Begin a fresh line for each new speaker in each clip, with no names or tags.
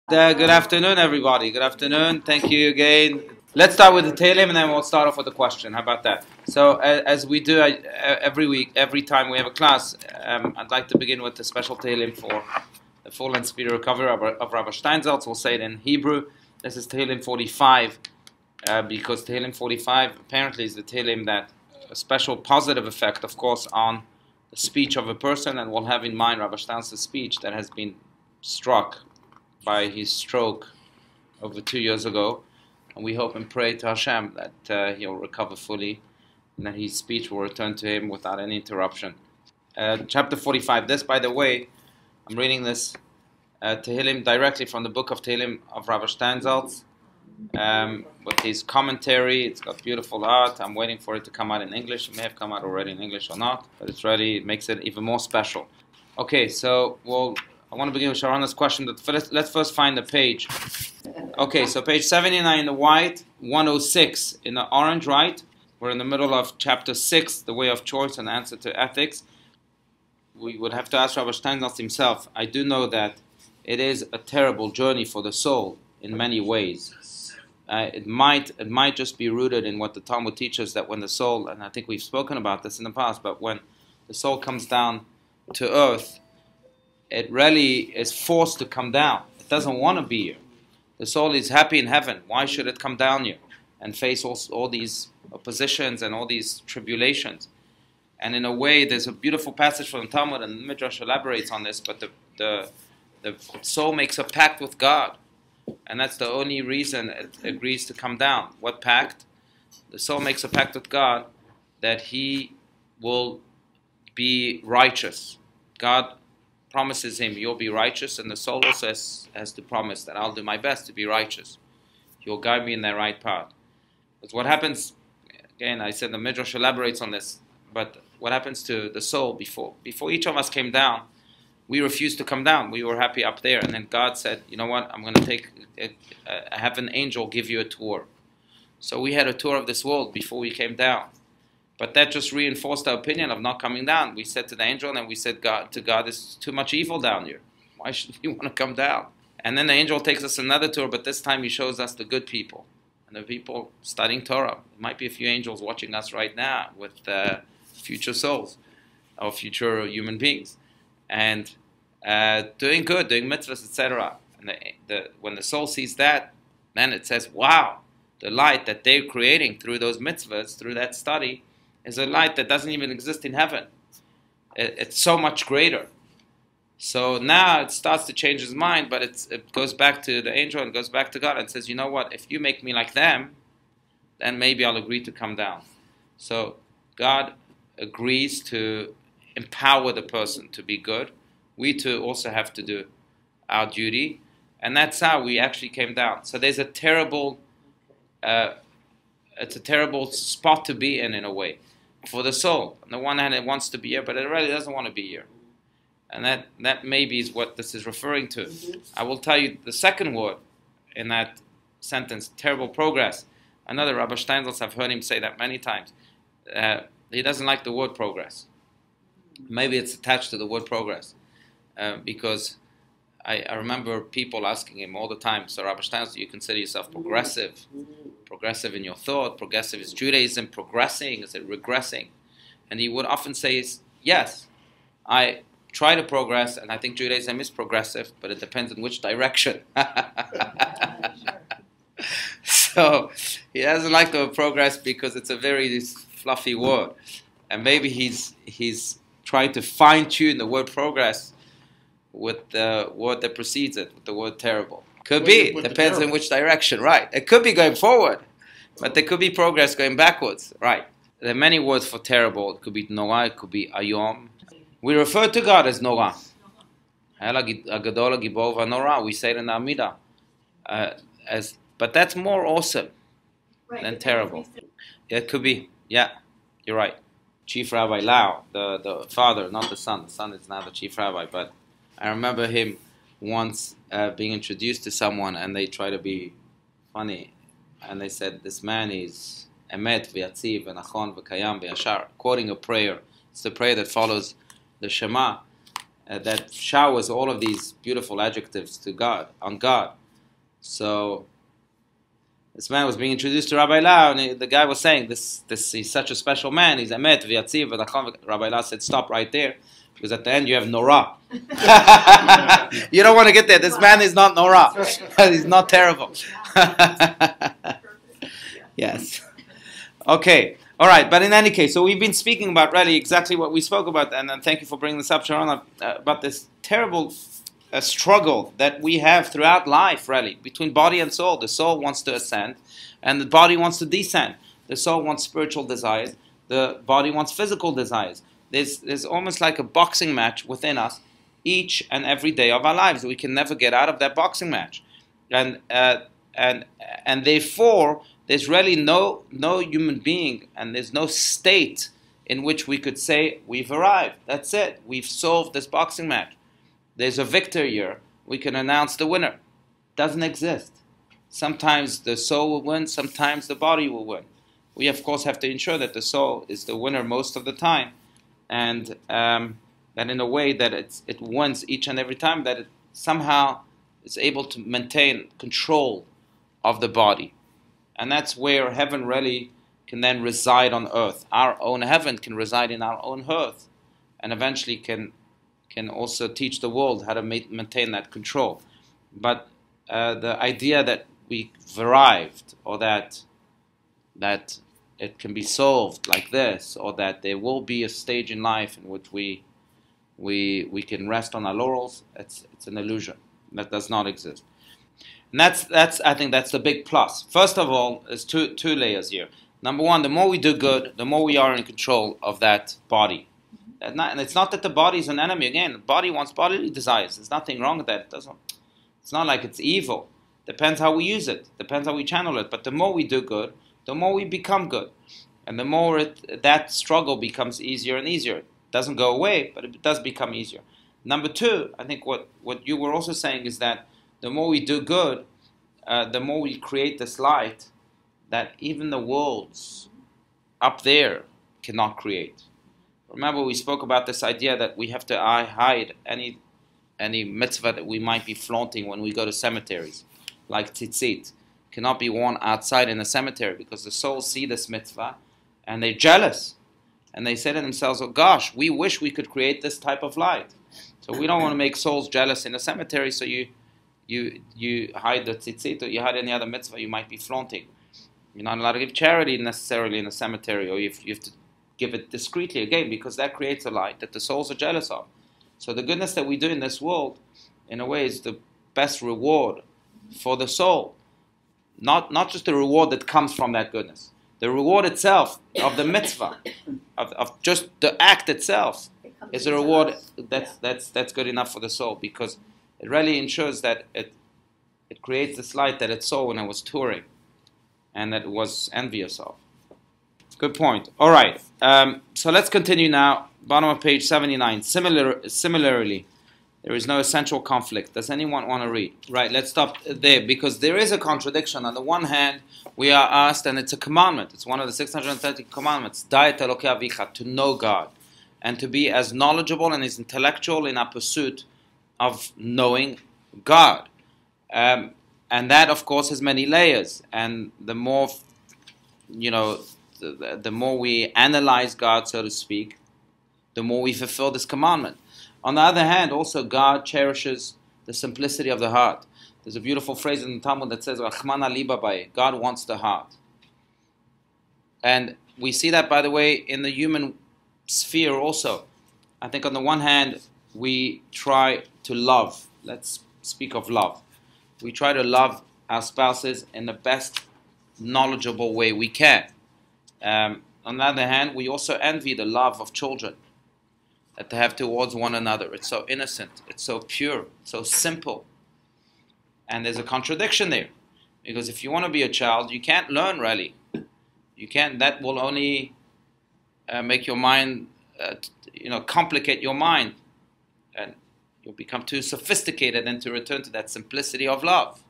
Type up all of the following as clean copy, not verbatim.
Good afternoon, everybody. Good afternoon. Thank you again. Let's start with the Tehillim, and then we'll start off with a question. How about that? So, as we do every week, every time we have a class, I'd like to begin with the special Tehillim for the full and speedy recovery of Rabbi Steinsaltz. We'll say it in Hebrew. This is Tehillim 45, because Tehillim 45 apparently is the Tehillim that a special positive effect, of course, on the speech of a person, and we'll have in mind Rabbi Steinsaltz's speech that has been struck by his stroke over 2 years ago, and we hope and pray to Hashem that he'll recover fully and that his speech will return to him without any interruption. Chapter 45. This, by the way, I'm reading this Tehillim directly from the book of Tehillim of Rabbi Steinsaltz with his commentary. It's got beautiful art. I'm waiting for it to come out in English. It may have come out already in English or not, but it's ready. It makes it even more special. Okay, so I want to begin with Sharon's question, but let's first find the page. Okay, so page 79 in the white, 106 in the orange, right? We're in the middle of chapter 6, the way of choice and answer to ethics. We would have to ask Rabbi Steinsaltz himself. I do know that it is a terrible journey for the soul in many ways. It might just be rooted in what the Talmud teaches, that when the soul, and I think we've spoken about this in the past, but when the soul comes down to earth, it really is forced to come down. It doesn't want to be here. The soul is happy in heaven. Why should it come down here and face all these oppositions and all these tribulations? And in a way, there's a beautiful passage from the Talmud, and the Midrash elaborates on this, but the soul makes a pact with God. And that's the only reason it agrees to come down. What pact? The soul makes a pact with God that he will be righteous. God promises him, you'll be righteous, and the soul also has to promise that I'll do my best to be righteous. You'll guide me in the right path. But what happens, again, I said the Midrash elaborates on this, but what happens to the soul before each of us came down, we refused to come down. We were happy up there, and then God said, you know what, I'm going to have an angel give you a tour. So we had a tour of this world before we came down. But that just reinforced our opinion of not coming down. We said to the angel, and we said to God, there's too much evil down here. Why should we want to come down? And then the angel takes us another tour, but this time he shows us the good people. And the people studying Torah. There might be a few angels watching us right now with future souls, or future human beings. And doing good, doing mitzvahs, etc. And when the soul sees that, then it says, wow, the light that they're creating through those mitzvahs, through that study, is a light that doesn't even exist in heaven. It's so much greater. So now it starts to change his mind, but it goes back to the angel and goes back to God and says, you know what, if you make me like them, then maybe I'll agree to come down. So God agrees to empower the person to be good. We too also have to do our duty, and that's how we actually came down. So there's a terrible, it's a terrible spot to be in a way. For the soul. On the one hand, it wants to be here, but it really doesn't want to be here. And that maybe is what this is referring to. I will tell you the second word in that sentence, terrible progress. Another Rabbi Steinsaltz, I've heard him say that many times. He doesn't like the word progress. Maybe it's attached to the word progress. Because I remember people asking him all the time, so Rabbi Steinsaltz, do you consider yourself progressive? Progressive in your thought? Progressive is Judaism progressing? Is it regressing? And he would often say, yes, I try to progress, and I think Judaism is progressive, but it depends on which direction. So he doesn't like the word progress because it's a very fluffy word. And maybe he's trying to fine-tune the word progress with the word that precedes it, with the word terrible. Could be. Depends on which direction, right. It could be going forward, but there could be progress going backwards, right. There are many words for terrible. It could be Norah, it could be Ayom. We refer to God as Norah. We say it in our Midah. But that's more awesome than terrible. Yeah, it could be. Yeah, you're right. Chief Rabbi Allouche, the father, not the son. The son is now the chief rabbi, but I remember him once being introduced to someone, and they try to be funny, and they said, this man is emet v'yatziv v'nachon v'kayam v'yashar, quoting a prayer. It's the prayer that follows the Shema, that showers all of these beautiful adjectives to God, on God. So this man was being introduced to Rabbi Allouche, and the guy was saying, this he's such a special man, he's emet, v'yatziv, v'dachon. Rabbi Allouche said, stop right there, because at the end you have Norah. You don't want to get there. This man is not Norah. He's not terrible. Yes. Okay. All right. But in any case, so we've been speaking about really exactly what we spoke about, and thank you for bringing this up, Sharon, about this terrible struggle that we have throughout life, really, between body and soul. The soul wants to ascend, and the body wants to descend. The soul wants spiritual desires. The body wants physical desires. There's almost like a boxing match within us each and every day of our lives. We can never get out of that boxing match, and therefore there's really no human being, and there's no state in which we could say we've arrived. That's it. We've solved this boxing match. There's a victor here. We can announce the winner. Doesn't exist. Sometimes the soul will win. Sometimes the body will win. We of course have to ensure that the soul is the winner most of the time, and that in a way that it wins each and every time, that it somehow is able to maintain control of the body. And that's where heaven really can then reside on earth. Our own heaven can reside in our own earth, and eventually can also teach the world how to maintain that control. But the idea that we've arrived, or that it can be solved like this, or that there will be a stage in life in which we can rest on our laurels, it's an illusion. That does not exist. And that's I think that's the big plus. First of all, there's two layers here. Number one, the more we do good, the more we are in control of that body. And it's not that the body is an enemy. Again, the body wants bodily desires. There's nothing wrong with that. It's not like it's evil. Depends how we use it. Depends how we channel it. But the more we do good, the more we become good. And the more that struggle becomes easier and easier. It doesn't go away, but it does become easier. Number two, I think what you were also saying is that the more we do good, the more we create this light that even the worlds up there cannot create. Remember, we spoke about this idea that we have to hide any mitzvah that we might be flaunting when we go to cemeteries, like tzitzit. Cannot be worn outside in a cemetery, because the souls see this mitzvah and they're jealous. And they say to themselves, oh gosh, we wish we could create this type of light. So we don't want to make souls jealous in a cemetery, so you hide the tzitzit, or you hide any other mitzvah you might be flaunting. You're not allowed to give charity necessarily in a cemetery, or you have to give it discreetly, again, because that creates a light that the souls are jealous of. So the goodness that we do in this world, in a way, is the best reward for the soul. Not just the reward that comes from that goodness. The reward itself of the mitzvah, of just the act itself, is a reward that's good enough for the soul, because it really ensures that it creates this light that it saw when it was touring, and that it was envious of. Good point. All right. So let's continue now. Bottom of page 79. Similarly, there is no essential conflict. Does anyone want to read? Right. Let's stop there, because there is a contradiction. On the one hand, we are asked, and it's a commandment. It's one of the 630 commandments. Da'et Elokei Avicha, to know God, and to be as knowledgeable and as intellectual in our pursuit of knowing God. And that, of course, has many layers. And the more, the more we analyze God, so to speak, the more we fulfill this commandment. On the other hand, also God cherishes the simplicity of the heart. There's a beautiful phrase in the Talmud that says, "Rachmana liba baye," God wants the heart. And we see that, by the way, in the human sphere also. I think on the one hand, we try to love. Let's speak of love. We try to love our spouses in the best knowledgeable way we can. On the other hand, we also envy the love of children that they have towards one another. It's so innocent, it's so pure, so simple. And there's a contradiction there. Because if you want to be a child, you can't learn really. You can't, that will only make your mind, complicate your mind. And you'll become too sophisticated and to return to that simplicity of love.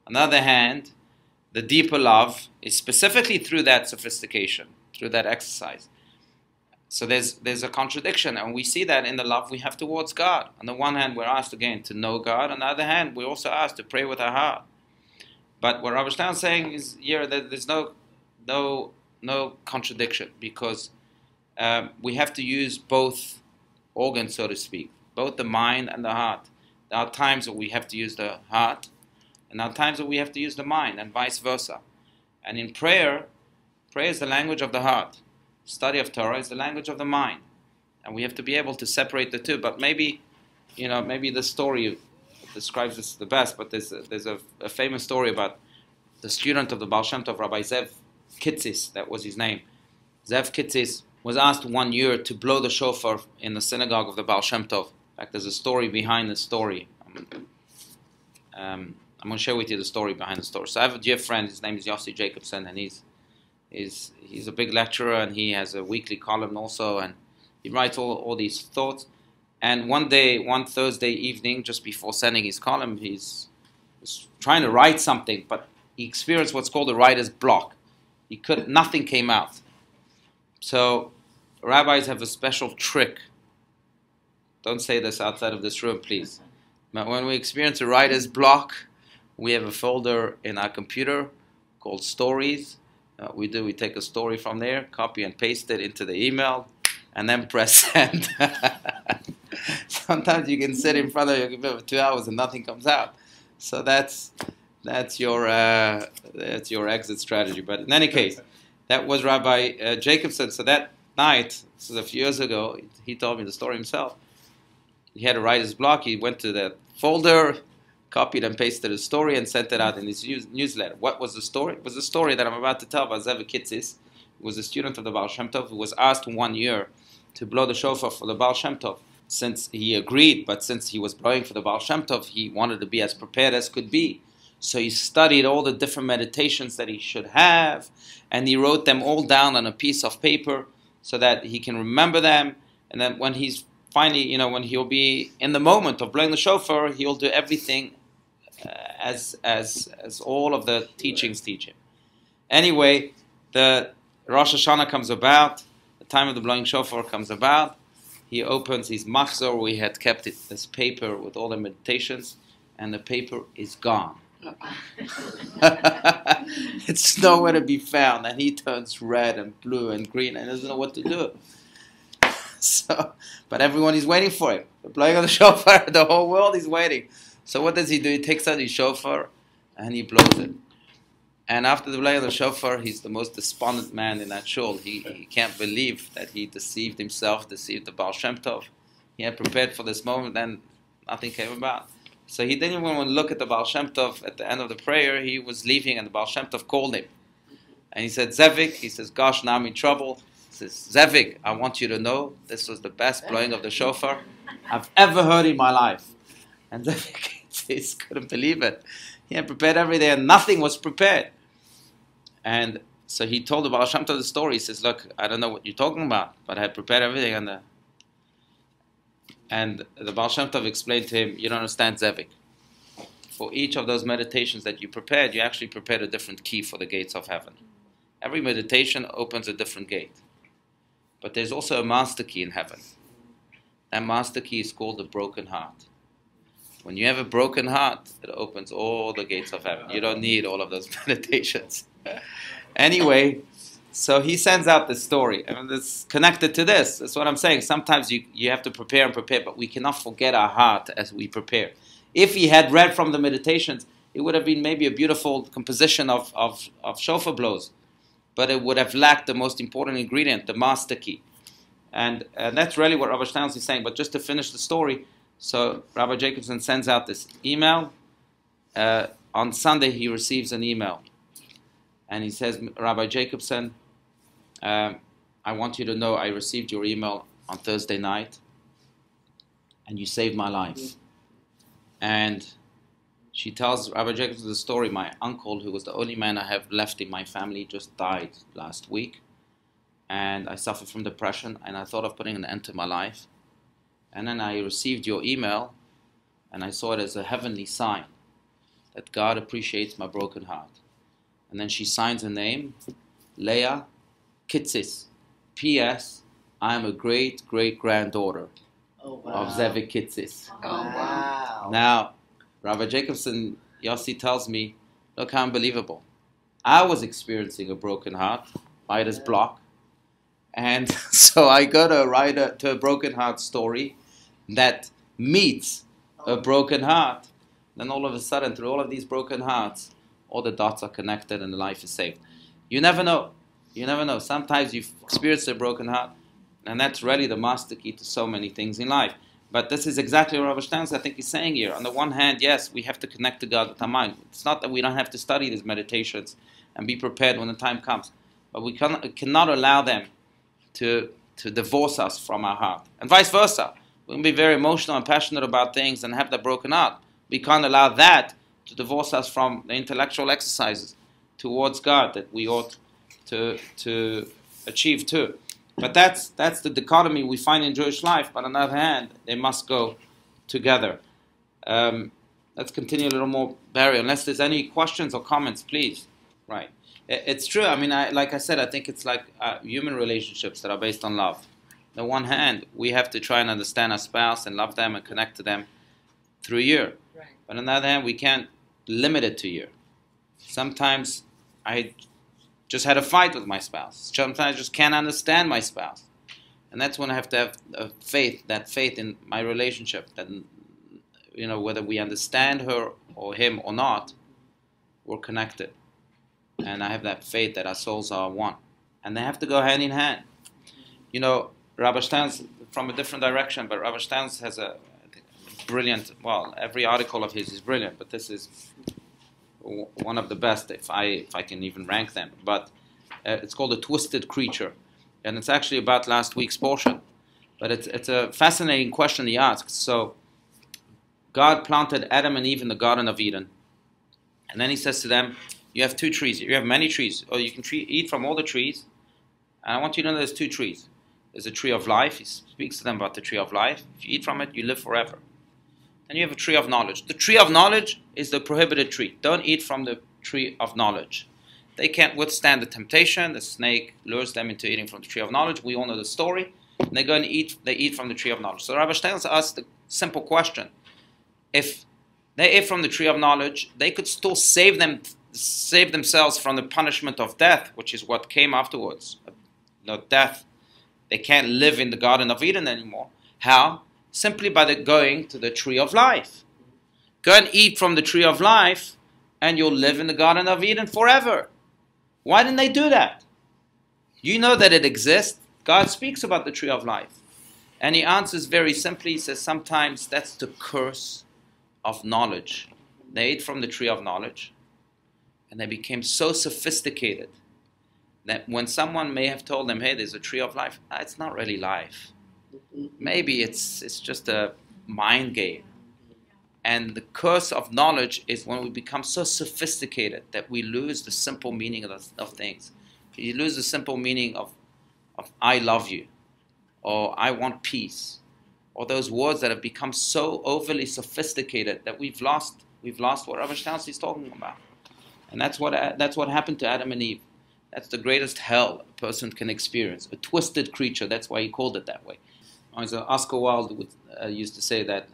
On the other hand, the deeper love is specifically through that sophistication, through that exercise. So there's a contradiction, and we see that in the love we have towards God. On the one hand, we're asked again to know God. On the other hand, we're also asked to pray with our heart. But what Rabbi Steinsaltz is saying is here that there's no contradiction, because we have to use both organs, so to speak, both the mind and the heart. There are times that we have to use the heart, and there are times that we have to use the mind, and vice versa. And in prayer is the language of the heart. Study of Torah is the language of the mind, and we have to be able to separate the two. But maybe the story describes this the best. But there's a famous story about the student of the Baal Shem Tov, Rabbi Zev Kitzis, that was his name. Zev Kitzis was asked one year to blow the shofar in the synagogue of the Baal Shem Tov. In fact, there's a story behind the story. I'm going to share with you the story behind the story. So I have a dear friend. His name is Yossi Jacobson, and he's a big lecturer, and he has a weekly column also, and he writes all these thoughts. And one Thursday evening, just before sending his column, he's trying to write something, but he experienced what's called a writer's block. Nothing came out. So rabbis have a special trick. Don't say this outside of this room, please. But when we experience a writer's block, we have a folder in our computer called Stories. We take a story from there, copy and paste it into the email, and then press send. Sometimes you can sit in front of your computer for 2 hours and nothing comes out. So that's your exit strategy. But in any case, that was Rabbi Jacobson. So that night, this was a few years ago, he told me the story himself. He had a writer's block. He went to that folder, copied and pasted a story, and sent it out in his newsletter. What was the story? It was the story that I'm about to tell about Zev Kitzis, who was a student of the Baal Shem Tov, who was asked one year to blow the shofar for the Baal Shem Tov. Since he agreed, but since he was blowing for the Baal Shem Tov, he wanted to be as prepared as could be. So he studied all the different meditations that he should have, and he wrote them all down on a piece of paper so that he can remember them. And then when he's finally, when he'll be in the moment of blowing the shofar, he'll do everything as all of the teachings teach him. Anyway, the Rosh Hashanah comes about, the time of the blowing shofar comes about. He opens his machzor where he had kept this paper with all the meditations, and the paper is gone. It's nowhere to be found, and he turns red and blue and green and doesn't know what to do. But everyone is waiting for him. The blowing of the shofar, the whole world is waiting. So what does he do? He takes out his shofar and he blows it. And after the blowing of the shofar, he's the most despondent man in that shul. He can't believe that he deceived himself, deceived the Baal Shem Tov. He had prepared for this moment, and nothing came about. So he didn't even want to look at the Baal Shem Tov at the end of the prayer. He was leaving, and the Baal Shem Tov called him. And he said, Zevik, he says, gosh, now I'm in trouble. He says, Zevik, I want you to know this was the best blowing of the shofar I've ever heard in my life. And Zevik couldn't believe it. He had prepared everything, and nothing was prepared. And so he told the Baal Shem Tov the story. He says, look, I don't know what you're talking about, but I had prepared everything. And the Baal Shem Tov explained to him, you don't understand, Zevik. For each of those meditations that you prepared, you actually prepared a different key for the gates of heaven. Every meditation opens a different gate. But there's also a master key in heaven. That master key is called the broken heart. When you have a broken heart, it opens all the gates of heaven. You don't need all of those meditations. Anyway, so he sends out this story. And it's connected to this. That's what I'm saying. Sometimes you have to prepare and prepare, but we cannot forget our heart as we prepare. If he had read from the meditations, it would have been maybe a beautiful composition of shofar blows. But it would have lacked the most important ingredient, the master key. And that's really what Rabbi Steinsaltz is saying. But just to finish the story, so Rabbi Jacobson sends out this email. On Sunday, he receives an email. And he says, Rabbi Jacobson, I want you to know I received your email on Thursday night. And you saved my life. And she tells Rabbi Jacobson the story. My uncle, who was the only man I have left in my family, just died last week. And I suffered from depression, and I thought of putting an end to my life. And then I received your email, and I saw it as a heavenly sign that God appreciates my broken heart. And then she signs her name, Leah Kitzis. P.S. I'm a great-great-granddaughter of Zevi Kitzis.
Oh, wow.
Now, Rabbi Jacobson Yossi tells me, look how unbelievable. I was experiencing a broken heart, writer's block. And so I go to a broken heart story that meets a broken heart. Then all of a sudden, through all of these broken hearts, all the dots are connected and the life is saved. You never know. You never know. Sometimes you've experienced a broken heart, and that's really the master key to so many things in life. But this is exactly what Rabbi Steinsaltz, I think, is saying here. On the one hand, yes, we have to connect to God with our mind. It's not that we don't have to study these meditations and be prepared when the time comes. But we cannot allow them to divorce us from our heart. And vice versa. We can be very emotional and passionate about things and have that broken heart. We can't allow that to divorce us from the intellectual exercises towards God that we ought to achieve too. But that's the dichotomy we find in Jewish life. But on the other hand, they must go together. Let's continue a little more, Barry. Unless there's any questions or comments, please. Right. It's true. I mean, like I said, I think it's like human relationships that are based on love. On the one hand, we have to try and understand our spouse and love them and connect to them through a year. Right. But on the other hand, we can't limit it to a year. Sometimes I just had a fight with my spouse. Sometimes I just can't understand my spouse. And that's when I have to have that faith in my relationship, that, you know, whether we understand her or him or not, we're connected. And I have that faith that our souls are one. And they have to go hand in hand. You know, Rabbi Steinsaltz, from a different direction, but Rabbi Steinsaltz has a brilliant, well, every article of his is brilliant, but this is one of the best, if I can even rank them. But it's called A Twisted Creature. And it's actually about last week's portion. But it's a fascinating question he asks. So, God planted Adam and Eve in the Garden of Eden. And then he says to them, you have two trees. You have many trees. Or you can eat from all the trees. And I want you to know there's two trees. There's a tree of life. He speaks to them about the tree of life. If you eat from it, you live forever. And you have a tree of knowledge. The tree of knowledge is the prohibited tree. Don't eat from the tree of knowledge. They can't withstand the temptation. The snake lures them into eating from the tree of knowledge. We all know the story. And they go and eat from the tree of knowledge. So Rabbi Steinsaltz asked the simple question. If they ate from the tree of knowledge, they could still save themselves from the punishment of death, which is what came afterwards. Death. They can't live in the Garden of Eden anymore. How? Simply by going to the tree of life. Go and eat from the tree of life, and you'll live in the Garden of Eden forever. Why didn't they do that? You know that it exists. God speaks about the tree of life. And he answers very simply. He says sometimes that's the curse of knowledge. They ate from the tree of knowledge, and they became so sophisticated that when someone may have told them, hey, there's a tree of life, it's not really life. Maybe it's just a mind game. And the curse of knowledge is when we become so sophisticated that we lose the simple meaning of things. You lose the simple meaning of I love you, or I want peace, or those words that have become so overly sophisticated that we've lost what Rabbi Steinsaltz is talking about. And that's what happened to Adam and Eve. That's the greatest hell a person can experience. A twisted creature. That's why he called it that way. Oscar Wilde used to say that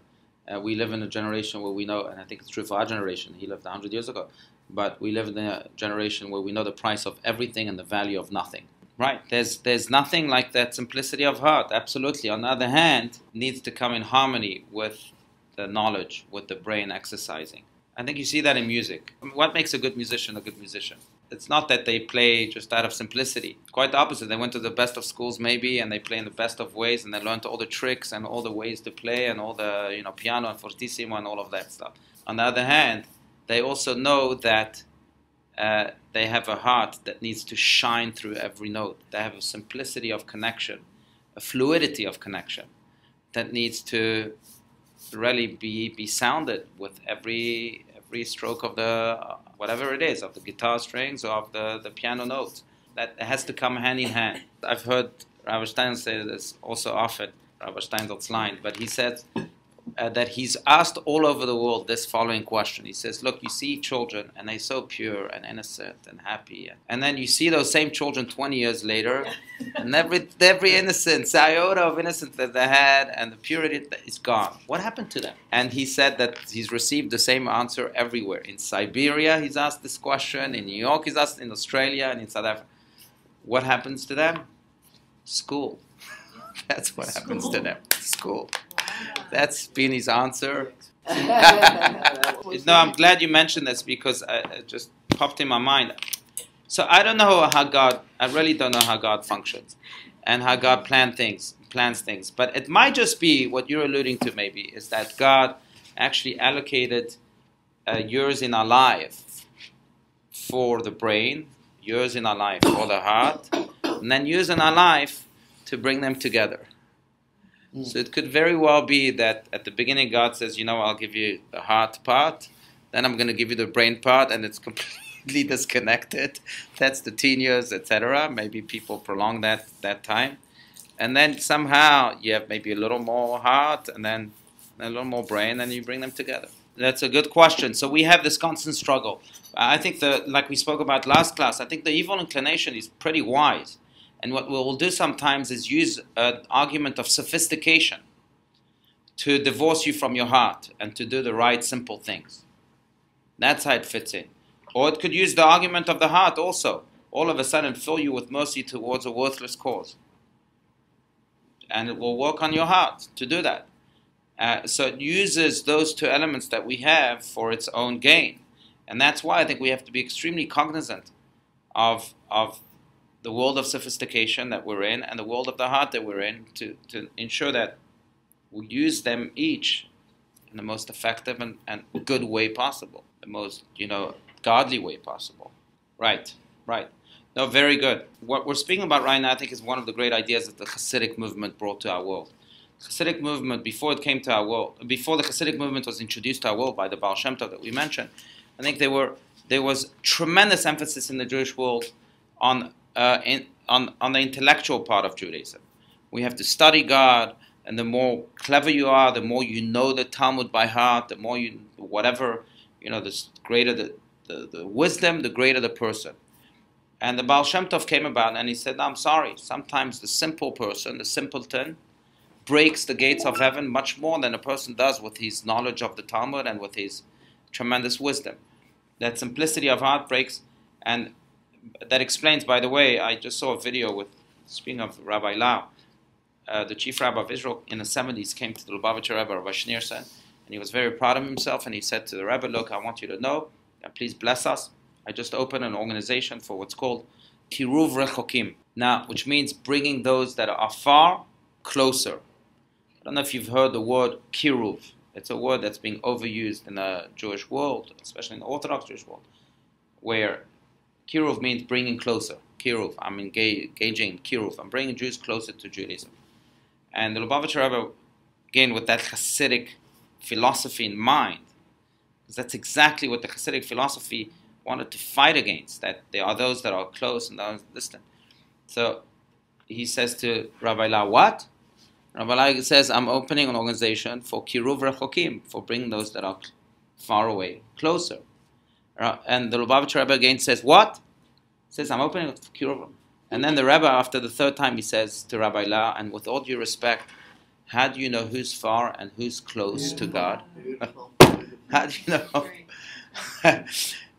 we live in a generation where we know, and I think it's true for our generation, he lived 100 years ago, but we live in a generation where we know the price of everything and the value of nothing. Right. There's nothing like that simplicity of heart. Absolutely. On the other hand, it needs to come in harmony with the knowledge, with the brain exercising. I think you see that in music. What makes a good musician a good musician? It's not that they play just out of simplicity. Quite the opposite. They went to the best of schools maybe, and they play in the best of ways, and they learned all the tricks and all the ways to play and all the piano and fortissimo and all of that stuff. On the other hand, they also know that they have a heart that needs to shine through every note. They have a simplicity of connection, a fluidity of connection that needs to really be sounded with every stroke of the whatever it is, of the guitar strings or of the piano notes. That has to come hand in hand. I've heard Rabbi Steinsaltz say this also often, Rabbi Steinsaltz's line, but he said that he's asked all over the world this following question. He says, look, you see children, and they're so pure and innocent and happy. And then you see those same children 20 years later, and every innocence, iota of innocence that they had, and the purity is gone. What happened to them? And he said that he's received the same answer everywhere. In Siberia, he's asked this question. In New York, he's asked. In Australia, and in South Africa. What happens to them? School. That's what happens to them. School. That's been his answer. No, I'm glad you mentioned this because it just popped in my mind. So I don't know how God, I really don't know how God functions and how God plans things. But it might just be what you're alluding to maybe is that God actually allocated years in our life for the brain, years in our life for the heart, and then years in our life to bring them together. So it could very well be that at the beginning God says, you know, I'll give you the heart part, then I'm going to give you the brain part, and it's completely disconnected. That's the teen years, etc. Maybe people prolong that time. And then somehow you have maybe a little more heart and then a little more brain, and you bring them together. That's a good question. So we have this constant struggle. I think, like we spoke about last class, I think the evil inclination is pretty wise. And what we'll do sometimes is use an argument of sophistication to divorce you from your heart and to do the right, simple things. That's how it fits in. Or it could use the argument of the heart also. All of a sudden fill you with mercy towards a worthless cause. And it will work on your heart to do that. So it uses those two elements that we have for its own gain. And that's why I think we have to be extremely cognizant of the world of sophistication that we're in and the world of the heart that we're in to ensure that we use them each in the most effective and good way possible, the most, godly way possible. Right. No, very good. What we're speaking about right now, I think, is one of the great ideas that the Hasidic movement brought to our world. The Hasidic movement, before it came to our world, before the Hasidic movement was introduced to our world by the Baal Shem Tov that we mentioned, I think there was tremendous emphasis in the Jewish world on the intellectual part of Judaism. We have to study God, and the more clever you are, the more you know the Talmud by heart, the more the greater the wisdom, the greater the person. And the Baal Shem Tov came about and he said, no, I'm sorry, sometimes the simple person, the simpleton, breaks the gates of heaven much more than a person does with his knowledge of the Talmud and with his tremendous wisdom. That simplicity of heart breaks, and that explains, by the way, I just saw a video speaking of Rabbi Allouche, the chief rabbi of Israel in the 70s came to the Lubavitcher Rebbe, Rabbi Schneerson, and he was very proud of himself, and he said to the Rebbe, look, I want you to know, and please bless us. I just opened an organization for what's called Kiruv Rechokim, now, which means bringing those that are far closer. I don't know if you've heard the word Kiruv. It's a word that's being overused in the Jewish world, especially in the Orthodox Jewish world, where Kiruv means bringing closer. Kiruv, I'm engaging in Kiruv. I'm bringing Jews closer to Judaism. And the Lubavitcher Rebbe, again, with that Hasidic philosophy in mind, because that's exactly what the Hasidic philosophy wanted to fight against, that there are those that are close and those distant. So he says to Rabbi Allouche, what? Rabbi Allouche says, I'm opening an organization for Kiruv Rechokim, for bringing those that are far away closer. And the Lubavitcher Rebbe again says, what? He says, I'm opening it for Kiruv. And then the Rebbe, after the third time, he says to Rabbi Allouche, and with all due respect, how do you know who's far and who's close to God? How do you know?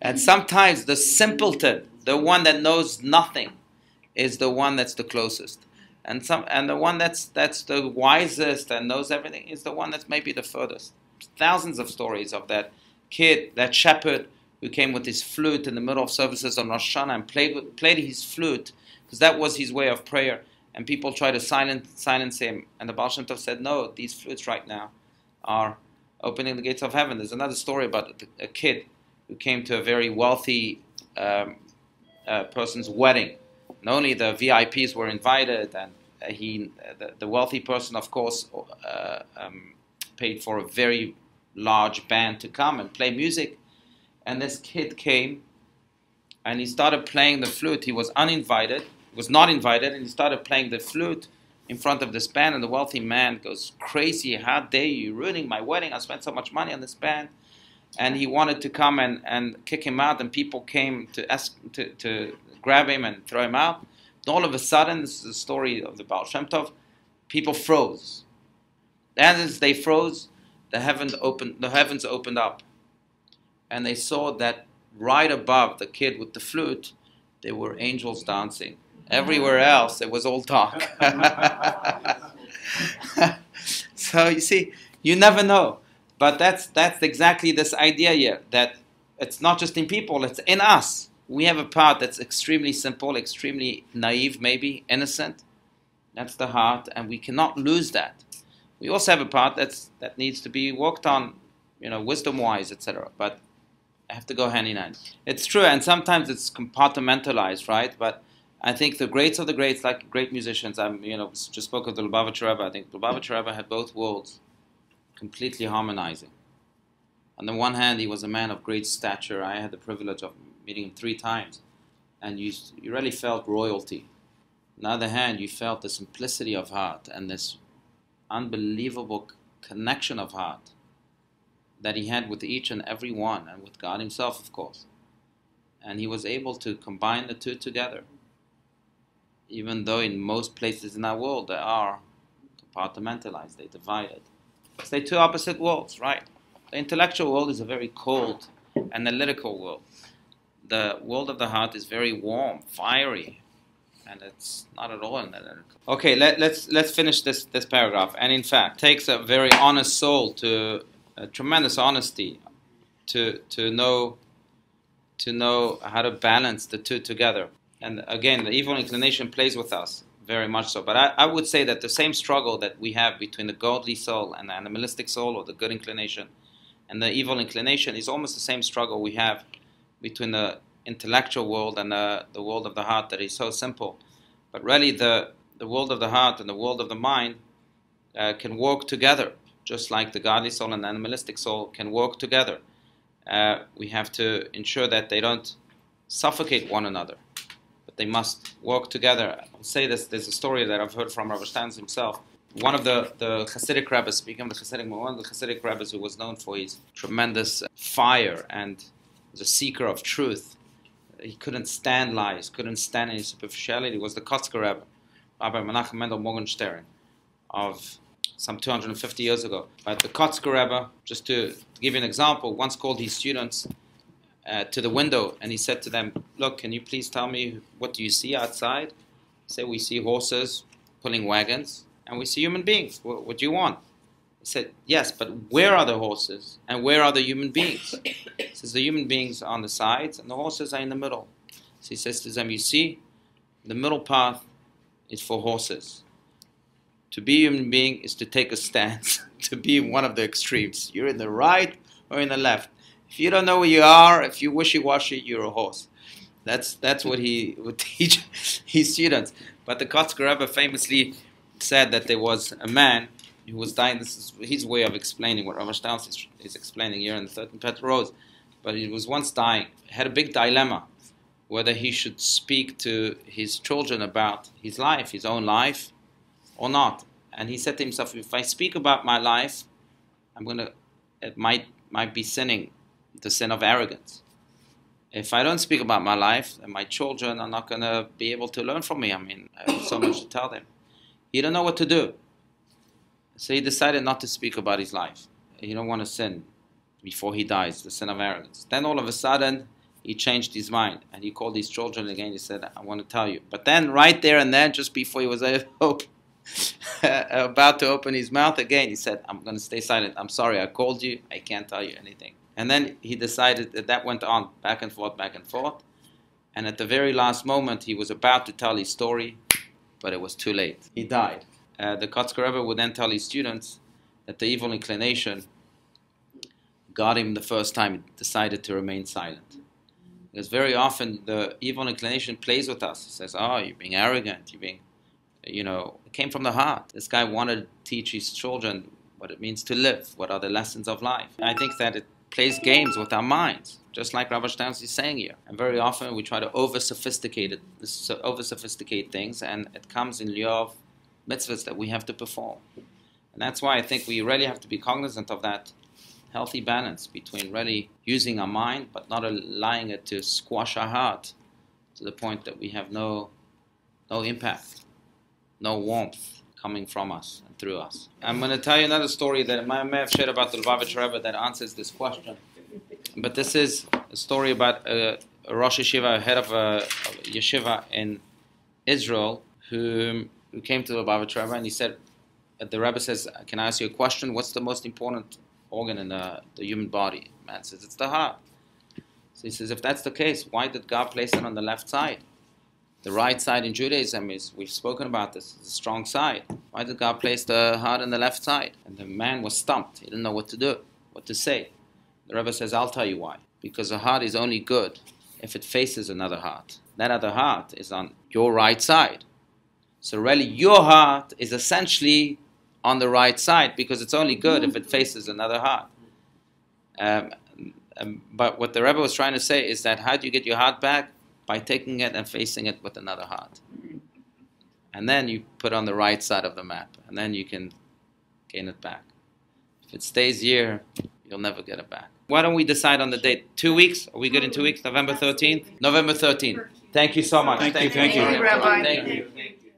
And sometimes the simpleton, the one that knows nothing, is the one that's the closest. And the one that's the wisest and knows everything is the one that's maybe the furthest. Thousands of stories of that kid, that shepherd who came with his flute in the middle of services on Rosh Hashanah and played his flute, because that was his way of prayer. And people tried to silence him. And the Baal Shem Tov said, no, these flutes right now are opening the gates of heaven. There's another story about a kid who came to a very wealthy person's wedding. And only the VIPs were invited, and the wealthy person, of course, paid for a very large band to come and play music. And this kid came, and he started playing the flute. He was not invited, and he started playing the flute in front of this band, and the wealthy man goes crazy. How dare you? You're ruining my wedding. I spent so much money on this band. And he wanted to come and kick him out, and people came to grab him and throw him out. And all of a sudden, this is the story of the Baal Shem Tov, people froze. And as they froze, the heavens opened up. And they saw that right above the kid with the flute, there were angels dancing. Everywhere else, it was all dark. So you see, you never know. But that's exactly this idea here, that it's not just in people, it's in us. We have a part that's extremely simple, extremely naive maybe, innocent. That's the heart, and we cannot lose that. We also have a part that needs to be worked on, wisdom-wise, etc. But I have to go hand in hand. It's true, and sometimes it's compartmentalized, right? But I think the greats of the greats, like great musicians, just spoke of the Lubavitcher Rebbe. I think the Lubavitcher Rebbe had both worlds completely harmonizing. On the one hand, he was a man of great stature. I had the privilege of meeting him 3 times, and you really felt royalty. On the other hand, you felt the simplicity of heart and this unbelievable connection of heart that he had with each and every one, and with God himself, of course. And he was able to combine the two together, even though in most places in our world they are compartmentalized, they're divided. They're 2 opposite worlds, right? The intellectual world is a very cold, analytical world. The world of the heart is very warm, fiery, and it's not at all analytical. Okay, let's finish this paragraph. And in fact, it takes a very honest soul, to a tremendous honesty, to know how to balance the two together. And again, the evil inclination plays with us. Very much so. But I would say that the same struggle that we have between the godly soul and the animalistic soul, or the good inclination, and the evil inclination, is almost the same struggle we have between the intellectual world and the world of the heart, that is so simple. But really the world of the heart and the world of the mind can work together, just like the godly soul and the animalistic soul can work together. We have to ensure that they don't suffocate one another. They must work together. I'll say this, there's a story that I've heard from Rabbi Steinsaltz himself. One of the Hasidic rabbis, speaking of the Hasidic, one of the Hasidic rabbis who was known for his tremendous fire and was a seeker of truth. He couldn't stand lies, couldn't stand any superficiality, was the Kotzker Rebbe, Rabbi Menachem Mendel Morgenstern, of some 250 years ago. But the Kotzker Rebbe, just to give you an example, once called his students to the window, and he said to them, look, can you please tell me, what do you see outside? He said, we see horses pulling wagons, and we see human beings. What do you want? He said, yes, but where are the horses, and where are the human beings? He says, the human beings are on the sides, and the horses are in the middle. So he says to them, you see, the middle path is for horses. To be a human being is to take a stance, to be in one of the extremes. You're in the right or in the left. If you don't know where you are, if you're wishy-washy, you're a horse. That's what he would teach his students. But the Kotzker Rebbe famously said that there was a man who was dying. This is his way of explaining what Rabbi Steinsaltz is explaining here in the 13 Petalled Rose. But he was once dying. He had a big dilemma whether he should speak to his children about his life, his own life, or not. And he said to himself, if I speak about my life, it might be sinning, the sin of arrogance. If I don't speak about my life, then my children are not going to be able to learn from me. I have so much to tell them. He didn't know what to do. So he decided not to speak about his life. He don't want to sin before he dies, the sin of arrogance. Then all of a sudden, he changed his mind, and he called his children again. He said, I want to tell you. But then right there and then, just before he was about to open his mouth again, he said, I'm going to stay silent. I'm sorry, I called you. I can't tell you anything. And then he decided that went on back and forth, back and forth. And at the very last moment, he was about to tell his story, but it was too late. He died. The Kotzker Rebbe would then tell his students that the evil inclination got him the first time he decided to remain silent. Because very often the evil inclination plays with us. It says, oh, you're being arrogant, you're being, it came from the heart. This guy wanted to teach his children what it means to live, what are the lessons of life. I think that it plays games with our minds, just like Rabbi Steinsaltz is saying here. And very often we try to over-sophisticate things, and it comes in lieu of mitzvahs that we have to perform. And that's why I think we really have to be cognizant of that healthy balance between really using our mind but not allowing it to squash our heart to the point that we have no impact, no warmth coming from us and through us. I'm going to tell you another story that I may have shared about the Lubavitcher Rebbe that answers this question. But this is a story about a Rosh Yeshiva, a head of a yeshiva in Israel, who came to the Lubavitcher Rebbe and he said, the Rebbe says, can I ask you a question? What's the most important organ in the human body? The man says, it's the heart. So he says, if that's the case, why did God place it on the left side? The right side in Judaism is, we've spoken about this, is a strong side. Why did God place the heart on the left side? And the man was stumped. He didn't know what to do, what to say. The Rebbe says, I'll tell you why. Because the heart is only good if it faces another heart. That other heart is on your right side. So really, your heart is essentially on the right side because it's only good if it faces another heart. But what the Rebbe was trying to say is that how do you get your heart back? By taking it and facing it with another heart. And then you put on the right side of the map, and then you can gain it back. If it stays here, you'll never get it back. Why don't we decide on the date? 2 weeks? Are we good in 2 weeks? November 13th? November 13th. Thank you so much.
Thank you.
Thank you,
Rabbi.
Thank you.